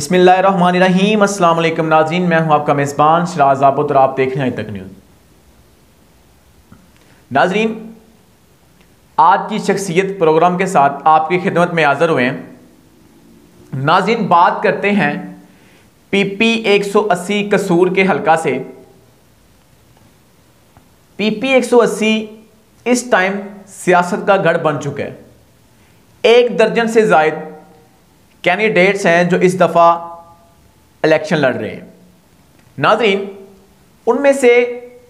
बिस्मिल्लाहिर्रहमानिर्रहीम। अस्सलाम वालेकुम नाज़रीन, मैं हूं आपका मेज़बान शराज आबद और आप देख रहे हैं तक न्यूज़। नाज़रीन, आज की शख्सियत प्रोग्राम के साथ आपकी खिदमत में हाज़िर हुए हैं। नाज़रीन, बात करते हैं PP 180 कसूर के हलका से। PP 180 इस टाइम सियासत का गढ़ बन चुका है। 1 दर्जन से ज़ायद कैंडिडेट्स हैं जो इस दफ़ा इलेक्शन लड़ रहे हैं। नाज़रीन, उनमें से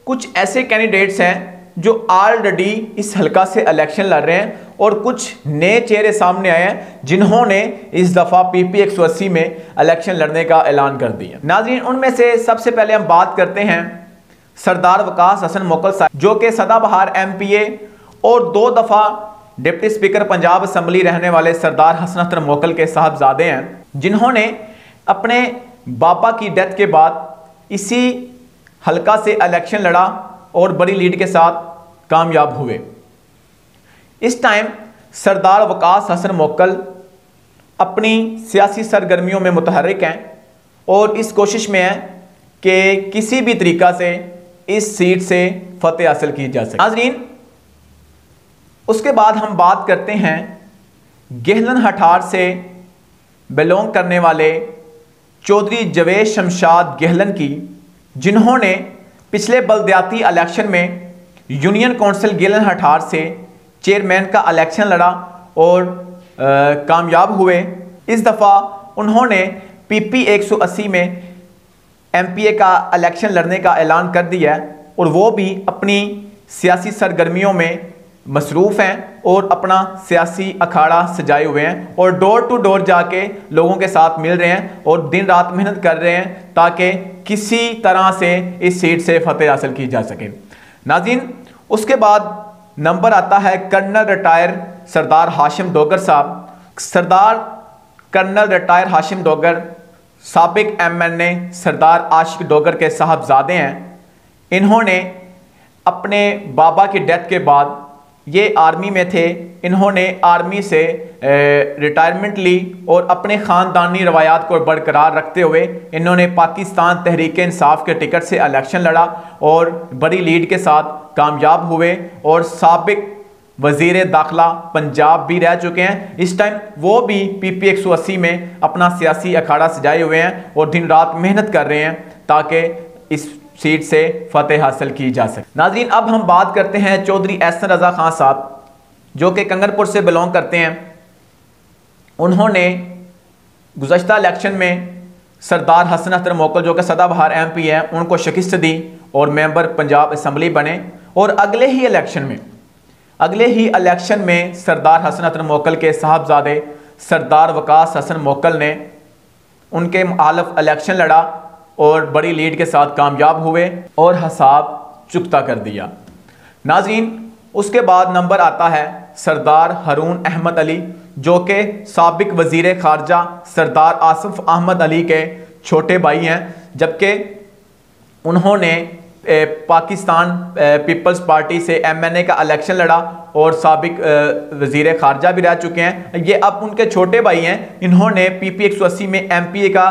कुछ ऐसे कैंडिडेट्स हैं जो ऑलरेडी इस हलका से इलेक्शन लड़ रहे हैं और कुछ नए चेहरे सामने आए हैं जिन्होंने इस दफ़ा PP 180 में इलेक्शन लड़ने का ऐलान कर दिया। नाज़रीन, उनमें से सबसे पहले हम बात करते हैं सरदार वकास हसन मोकल साहब, जो कि सदाबहार MPA और 2 दफ़ा डिप्टी स्पीकर पंजाब असम्बली रहने वाले सरदार हसन मोकल के साहबजादे हैं, जिन्होंने अपने बापा की डेथ के बाद इसी हलका से इलेक्शन लड़ा और बड़ी लीड के साथ कामयाब हुए। इस टाइम सरदार वकास हसन मोकल अपनी सियासी सरगर्मियों में मुतहर्रिक हैं और इस कोशिश में हैं कि किसी भी तरीक़ा से इस सीट से फतेह हासिल की जा सके। नाज़रीन, उसके बाद हम बात करते हैं गेहलन हठार से बिलोंग करने वाले चौधरी जवेद शमशाद गेहलन की, जिन्होंने पिछले बल्दियाती इलेक्शन में यूनियन काउंसिल गेहलन हठार से चेयरमैन का इलेक्शन लड़ा और कामयाब हुए। इस दफ़ा उन्होंने PP 180 में MPA का इलेक्शन लड़ने का ऐलान कर दिया है और वो भी अपनी सियासी सरगर्मियों में मसरूफ़ हैं और अपना सियासी अखाड़ा सजाए हुए हैं और डोर टू डोर जाके लोगों के साथ मिल रहे हैं और दिन रात मेहनत कर रहे हैं ताकि किसी तरह से इस सीट से फतेह हासिल की जा सके। नाज़रीन, उसके बाद नंबर आता है कर्नल रिटायर सरदार हाशिम डोगर साहब। सरदार कर्नल रिटायर हाशिम डोगर साबिक MNA सरदार आशिक डोगर के साहबजादे हैं। इन्होंने अपने बाबा की डेथ के बाद ये आर्मी में थे। इन्होंने आर्मी से रिटायरमेंट ली और अपने ख़ानदानी रवायात को बरकरार रखते हुए इन्होंने पाकिस्तान तहरीक इंसाफ के टिकट से इलेक्शन लड़ा और बड़ी लीड के साथ कामयाब हुए और साबिक वज़ीर दाखिला पंजाब भी रह चुके हैं। इस टाइम वो भी PP 180 में अपना सियासी अखाड़ा सजाए हुए हैं और दिन रात मेहनत कर रहे हैं ताकि इस सीट से फतेह हासिल की जा सके। नाज़रीन, अब हम बात करते हैं चौधरी एहसन रज़ा खान साहब, जो कि कंगरपुर से बिलोंग करते हैं। उन्होंने गुज़श्ता इलेक्शन में सरदार हसन मोकल, जो कि सदाबहार MP हैं, उनको शिकस्त दी और मेंबर पंजाब असम्बली बने और अगले ही इलेक्शन में सरदार हसन मोकल के साहबजादे सरदार वकास हसन मोकल ने उनके मुखालिफ इलेक्शन लड़ा और बड़ी लीड के साथ कामयाब हुए और हिसाब चुकता कर दिया। नाज़रीन, उसके बाद नंबर आता है सरदार हारून अहमद अली, जो कि साबिक वज़ीर ख़ारजा सरदार आसिफ अहमद अली के छोटे भाई हैं, जबकि उन्होंने पाकिस्तान पीपल्स पार्टी से MNA का इलेक्शन लड़ा और साबिक वज़ीर ख़ारजा भी रह चुके हैं। ये अब उनके छोटे भाई हैं। इन्होंने PP 180 में MPA का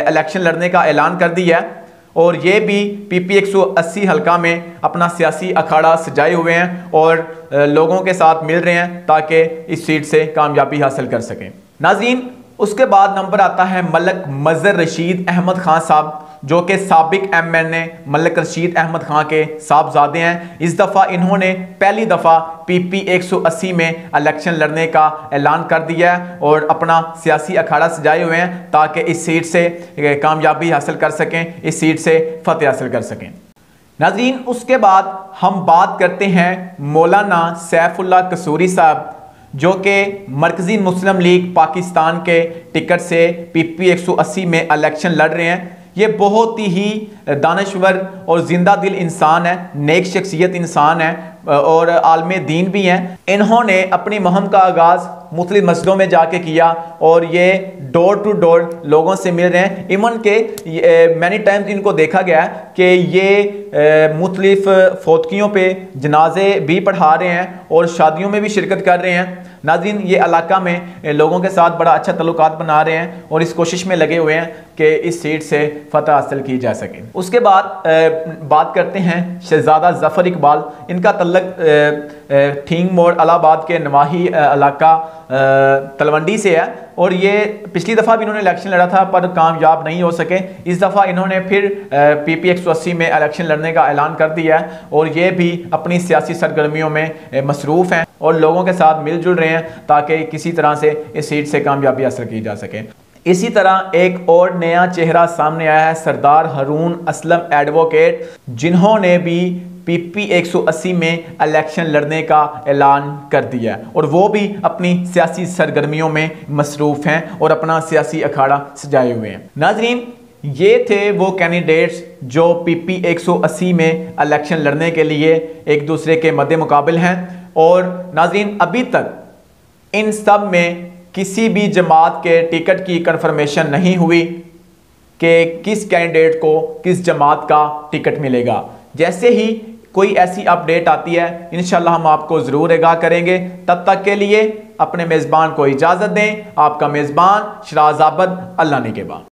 इलेक्शन लड़ने का ऐलान कर दिया है और ये भी PP 180 हलका में अपना सियासी अखाड़ा सजाए हुए हैं और लोगों के साथ मिल रहे हैं ताकि इस सीट से कामयाबी हासिल कर सकें। नाज़रीन, उसके बाद नंबर आता है मलक मज़हर रशीद अहमद खान साहब, जो कि साबिक MNA मलक रशीद अहमद खान के साहबजादे हैं। इस दफ़ा इन्होंने पहली दफ़ा PP 180 में इलेक्शन लड़ने का ऐलान कर दिया है और अपना सियासी अखाड़ा सजाए हुए हैं ताकि इस सीट से कामयाबी हासिल कर सकें, इस सीट से फतेह हासिल कर सकें। नाज़रीन, उसके बाद हम बात करते हैं मौलाना सैफुल्लाह कसूरी साहब, जो कि मरकज़ी मुस्लिम लीग पाकिस्तान के टिकट से PP 180 में इलेक्शन लड़ रहे हैं। ये बहुत ही दानश्वर और ज़िंदा दिल इंसान है, नेक शख्सियत इंसान है और आलम दीन भी हैं। इन्होंने अपनी मुहिम का आगाज़ मुख्तलिफ मस्जिदों में जाके किया और ये डोर टू डोर लोगों से मिल रहे हैं। इवन के मैनी टाइम्स इनको देखा गया है कि ये मुख्तलिफ फौतगियों पे जनाजे भी पढ़ा रहे हैं और शादियों में भी शिरकत कर रहे हैं। नाज़रीन, ये इलाका में लोगों के साथ बड़ा अच्छा तल्लुकात बना रहे हैं और इस कोशिश में लगे हुए हैं कि इस सीट से फतह हासिल की जा सके। उसके बाद बात करते हैं शहजादा ज़फ़र इकबाल। इनका तल्लक ठींग मोड़ इलाहाबाद के नवाही इलाका तलवंडी से है और ये पिछली दफ़ा भी इन्होंने इलेक्शन लड़ा था पर कामयाब नहीं हो सके। इस दफ़ा इन्होंने फिर PP 180 में इलेक्शन लड़ने का ऐलान कर दिया है और ये भी अपनी सियासी सरगर्मियों में मसरूफ़ हैं और लोगों के साथ मिलजुल रहे हैं ताकि किसी तरह से इस सीट से कामयाबी हासिल की जा सके। इसी तरह एक और नया चेहरा सामने आया है, सरदार हारून असलम एडवोकेट, जिन्होंने भी PP 180 में इलेक्शन लड़ने का ऐलान कर दिया है और वो भी अपनी सियासी सरगर्मियों में मसरूफ़ हैं और अपना सियासी अखाड़ा सजाए हुए हैं। नाज़रीन, ये थे वो कैंडिडेट्स जो PP 180 में इलेक्शन लड़ने के लिए एक दूसरे के मद्दे मुकाबिल हैं और नाज़रीन, अभी तक इन सब में किसी भी जमात के टिकट की कंफर्मेशन नहीं हुई कि किस कैंडिडेट को किस जमात का टिकट मिलेगा। जैसे ही कोई ऐसी अपडेट आती है इंशाल्लाह हम आपको ज़रूर आगाह करेंगे। तब तक के लिए अपने मेज़बान को इजाज़त दें। आपका मेज़बान शराज़ आबद, अल्लाह ने के बाद।